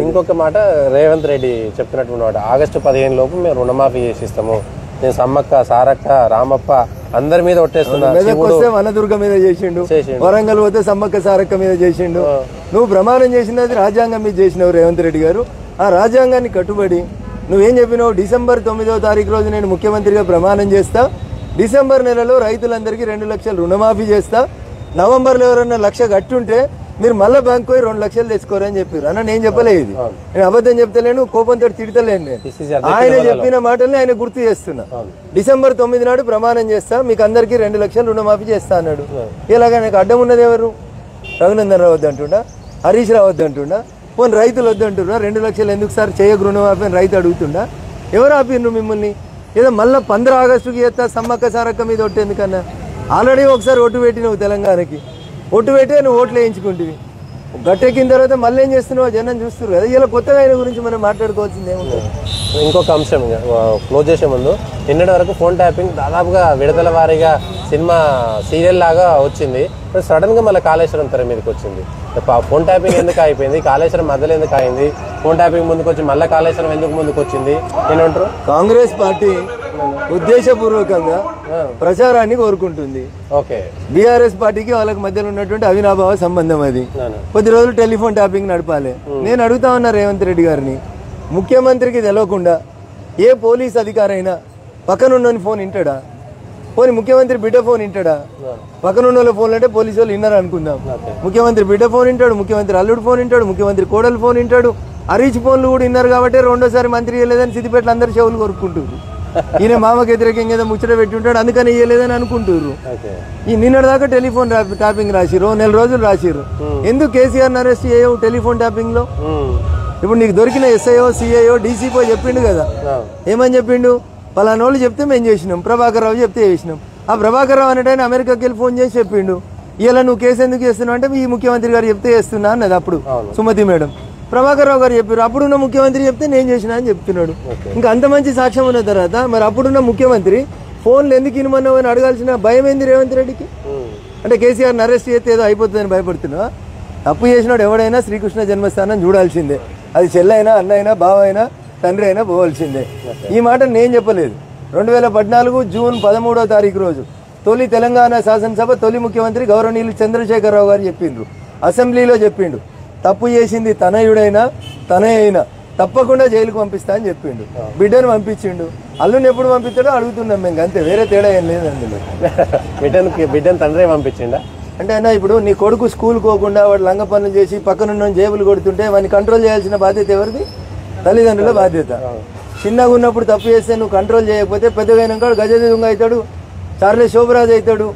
ఇంకొక మాట రేవంత్ రెడ్డి చెప్తున్నటువంటి మాట, ఆగస్టు 15 లోపు మేము రుణమాఫీ చేసిస్తాము. నేను సమ్మక్క, సారక్క, రామప్ప అందరి మీద ఒట్టేస్తున్నా. వనదుర్గ మీద చేసిండు, వరంగల్ పోతే సమ్మక్క సారక్క మీద చేసిండు. నువ్వు ప్రమాణం చేసినది రాజ్యాంగం మీద చేసినావు రేవంత్ రెడ్డి గారు. ఆ రాజ్యాంగాన్ని కట్టుబడి నువ్వేం చెప్పినావు? డిసెంబర్ 9వ తారీఖు రోజు నేను ముఖ్యమంత్రిగా ప్రమాణం చేస్తా, డిసెంబర్ నెలలో రైతులందరికీ 2 లక్షలు రుణమాఫీ చేస్తా, నవంబర్లో ఎవరన్నా 1 లక్ష కట్టుంటే మీరు మళ్ళీ బ్యాంక్ పోయి 2 లక్షలు తెచ్చుకోరని చెప్పారు అన్న. నేను చెప్పలేదు ఇది, నేను అబద్ధం చెప్తలేను, కోపంతో తిడతలేను. నేను ఆయన చెప్పిన మాటల్ని ఆయన గుర్తు చేస్తున్నా. డిసెంబర్ 9 నాడు ప్రమాణం చేస్తా, మీకు అందరికీ 2 లక్షలు రుణమాఫీ చేస్తా అన్నాడు. ఇలాగా నాకు అడ్డం ఉన్నది ఎవరు? రఘునందన్ రావు వద్దంటుండా, హరీష్ రావు వద్దంటుండా, పోనీ రైతులు వద్దంటున్నా. 2 లక్షలు ఎందుకు సార్ చేయకు రుణమాఫీ అని రైతు అడుగుతుండా? ఎవరు ఆపిర్రు మిమ్మల్ని? ఏదో మళ్ళీ 15 ఆగస్టుకి చేస్తా సమ్మక్క సారక్క మీద ఒట్టు ఎందుకన్నా? ఆల్రెడీ ఒకసారి ఒట్టు పెట్టినావు తెలంగాణకి, ఒట్టు పెట్టే నువ్వు ఓట్లు వేయించుకుంటువి. గట్టెక్కిన తర్వాత మళ్ళీ ఏం చేస్తున్నావు జనం చూస్తున్నారు కదా. ఇలా కొత్తగా ఆయన గురించి మనం మాట్లాడుకోవాల్సింది ఏముంటుంది? ఇంకొక అంశం క్లోజ్ చేసే ముందు, నిన్నటి వరకు ఫోన్ ట్యాపింగ్ దాదాపుగా విడతల వారీగా సినిమా సీరియల్ లాగా వచ్చింది. సడన్ గా మళ్ళీ కాళేశ్వరం తెర మీదకి వచ్చింది. ఫోన్ ట్యాపింగ్ ఎందుకు అయిపోయింది? కాళేశ్వరం మధ్యలో ఎందుకు అయింది? ఫోన్ ట్యాపింగ్ ముందుకు వచ్చి మళ్ళీ కాళేశ్వరం ఎందుకు ముందుకు వచ్చింది? ఏమంటారు? కాంగ్రెస్ పార్టీ ఉద్దేశపూర్వకంగా ప్రచారాన్ని కోరుకుంటుంది. ఓకే, బీఆర్ఎస్ పార్టీకి వాళ్ళకి మధ్యలో ఉన్నటువంటి అవినాభావ సంబంధం అది. కొద్ది రోజులు టెలిఫోన్ ట్యాపింగ్ నడపాలి. నేను అడుగుతా ఉన్నా రేవంత్ రెడ్డి గారిని, ముఖ్యమంత్రికి తెలియకుండా ఏ పోలీస్ అధికారైనా పక్కనున్న ఫోన్ వింటాడా? పోనీ ముఖ్యమంత్రి బిడ్డ ఫోన్ వింటాడా? పక్కనున్న ఫోన్లు అంటే పోలీసు వాళ్ళు విన్నారు అనుకుందాం. ముఖ్యమంత్రి బిడ్డ ఫోన్ వింటాడు, ముఖ్యమంత్రి అల్లుడు ఫోన్ వింటాడు, ముఖ్యమంత్రి కోడలు ఫోన్ వింటాడు. హరీష్ ఫోన్లు కూడా విన్నారు కాబట్టి రెండోసారి మంత్రి ఇవ్వలేదని సిద్దిపేటలో అందరు చెవులు కొరుక్కుంటారు. ఈయన మామకి వ్యతిరేకంగా ఏదో ముచ్చట పెట్టి ఉంటాడు అందుకని ఇవ్వలేదని అనుకుంటారు. ఈ నిన్నటిదాకా టెలిఫోన్ ట్యాపింగ్ రాసిరు, 1 నెల రోజులు రాసిరు. ఎందుకు కేసీఆర్ అరెస్ట్ చేయవు టెలిఫోన్ ట్యాపింగ్ లో? ఇప్పుడు నీకు దొరికిన ఎస్ఐఓ, సిఐఓ, డీసీపో చెప్పిండు కదా. ఏమని చెప్పిండు? పలానోళ్ళు చెప్తే మేము చేసినాం, ప్రభాకర్ రావు చెప్తే చేసినాం. ఆ ప్రభాకర్ రావు అనేటైనా అమెరికాకి వెళ్ళి ఫోన్ చేసి చెప్పిండు, ఇలా నువ్వు కేసు ఎందుకు చేస్తున్నావు అంటే ఈ ముఖ్యమంత్రి గారు చెప్తే చేస్తున్నా అన్నది. అప్పుడు సుమతి మేడం, ప్రభాకర్ రావు గారు చెప్పారు, అప్పుడున్న ముఖ్యమంత్రి చెప్తే నేను చేసినా అని చెప్తున్నాడు. ఇంకా అంత మంచి సాక్ష్యం ఉన్న తర్వాత మరి అప్పుడున్న ముఖ్యమంత్రి ఫోన్లు ఎందుకు ఇనమన్నావు అని అడగాల్సిన భయం ఏంది రేవంత్ రెడ్డికి? అంటే కేసీఆర్ని అరెస్ట్ చేస్తే ఏదో అయిపోతుందని భయపడుతున్నావా? తప్పు చేసినాడు ఎవడైనా శ్రీకృష్ణ జన్మస్థానం చూడాల్సిందే. అది చెల్లైనా, అన్నైనా, బావ అయినా, తండ్రి అయినా పోవాల్సిందే. ఈ మాట నేను చెప్పలేదు. 2014 జూన్ 13వ తారీఖు రోజు తొలి తెలంగాణ శాసనసభ తొలి ముఖ్యమంత్రి గౌరవనీయులు చంద్రశేఖరరావు గారు చెప్పిండ్రు, అసెంబ్లీలో చెప్పిండు, తప్పు చేసింది తనయుడైనా తనే అయినా తప్పకుండా జైలుకు పంపిస్తా అని చెప్పిండు. బిడ్డను పంపించిండు. అల్లుని ఎప్పుడు పంపిస్తాడో అడుగుతున్నాం మేము, అంతే, వేరే తేడా ఏం లేదు అందులో. బిడ్డను తండ్రి పంపించిండా అంటే అన్న, ఇప్పుడు నీ కొడుకు స్కూల్ పోకుండా వాడు లంగ పనులు చేసి పక్కనున్న జేబులు కొడుతుంటే వాడిని కంట్రోల్ చేయాల్సిన బాధ్యత ఎవరిది? తల్లిదండ్రుల బాధ్యత. చిన్నగా ఉన్నప్పుడు తప్పు చేస్తే నువ్వు కంట్రోల్ చేయకపోతే పెద్దగా అయినాక గజ దొంగ అవుతాడు, చార్లే శోభరాజ్ అవుతాడు.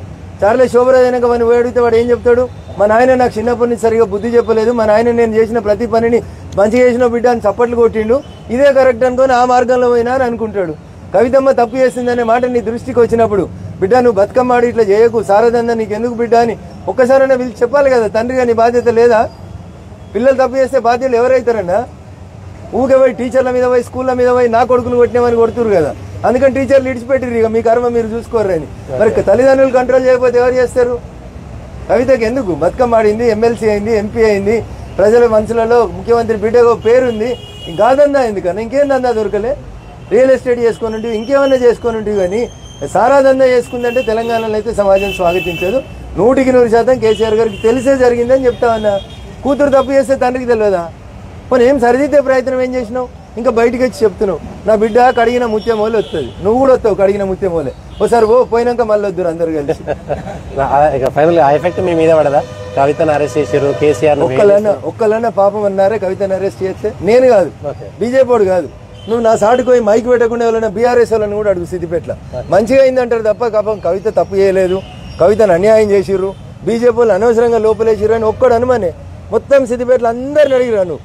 చార్లే శోభరాజ్ అయినాక వాడిని అడిగితే వాడు ఏం చెప్తాడు? మా నాయన నాకు చిన్నప్పటి నుంచి సరిగా బుద్ధి చెప్పలేదు, మా నాయన నేను చేసిన ప్రతి పనిని మంచిగా చేసిన బిడ్డ అని చప్పట్లు కొట్టిండు, ఇదే కరెక్ట్ అనుకొని ఆ మార్గంలో పోయినా అని అనుకుంటాడు. కవితమ్మ తప్పు చేసిందనే మాట నీ దృష్టికి వచ్చినప్పుడు, బిడ్డ నువ్వు బతుకమ్మ ఆడి ఇట్లా చేయకు, సారదందా నీకు ఎందుకు బిడ్డ అని ఒక్కసారైనా పిలిచి చెప్పాలి కదా. తండ్రిగా నీ బాధ్యత లేదా? పిల్లలు తప్పు చేస్తే బాధ్యతలు ఎవరైతారన్నా? ఊకే పోయి టీచర్ల మీద పోయి స్కూళ్ళ మీద పోయి నా కొడుకును కొట్టినామని కొడుతురు కదా. అందుకని టీచర్లు ఇడిచిపెట్టిరు, ఇక మీ కర్మ మీరు చూసుకోరని. మరి తల్లిదండ్రులు కంట్రోల్ చేయకపోతే ఎవరు చేస్తారు? కవితకి ఎందుకు బతుకమ్మ ఆడింది, ఎమ్మెల్సీ అయింది, ఎంపీ అయింది, ప్రజల మనసులలో ముఖ్యమంత్రి బిడ్డకు పేరుంది. ఇంకాదందా ఎందుకన్నా? ఇంకేం దందా దొరకలే? రియల్ ఎస్టేట్ చేసుకొని ఉంటే ఇంకేమన్నా చేసుకొని ఉంటే, కానీ సారాదందా చేసుకుందంటే తెలంగాణలో అయితే సమాజం స్వాగతించదు. 100% కేసీఆర్ గారికి తెలిసే జరిగిందని చెప్తా ఉన్నా. కూతురు తప్పు చేస్తే తండ్రికి తెలియదా? పోనీ ఏం సరిదిద్దే ప్రయత్నం ఏం చేసినావు? ఇంకా బయటికి వచ్చి చెప్తున్నావు, నా బిడ్డ కడిగిన ముత్యమోలే వస్తుంది, నువ్వు కూడా వస్తావు కడిగిన ముత్యమోలే. ఒకసారి పోయినాక మళ్ళీ వద్దురు అందరు కలిసి. ఫైనల్ ఎఫెక్ట్ మీ మీద పడదా? కవితను అరెస్ట్ చేశారు, కేసీఆర్ ఒక్కలన్నా పాపం అన్నారే కవితను అరెస్ట్ చేస్తే? నేను కాదు, బీజేపీ వాడు కాదు. నువ్వు నా సాటుకు పోయి మైక్ పెట్టకుండా ఎవరైనా బీఆర్ఎస్ వాళ్ళని కూడా అడుగు సిద్దిపేటలో. మంచిగా అయిందంటారు తప్ప పాపం కవిత తప్పు చేయలేదు, కవితను అన్యాయం చేసిర్రు, బీజేపీ వాళ్ళు అనవసరంగా లోపలేసిర్రు అని ఒక్కడు అనుమానే. మొత్తం సిద్దిపేటలో అందరిని అడిగిరాను.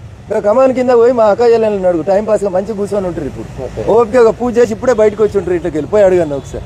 కమాన్ కింద పోయి మా అక్కయ్యలను అడుగు, టైం పాస్గా మంచి కూర్చొని ఉంటారు. ఇప్పుడు ఓకే పూజ చేసి ఇప్పుడే బయటకు వచ్చి ఉంటారు, ఇట్లకి వెళ్ళిపోయి అడగండి ఒకసారి.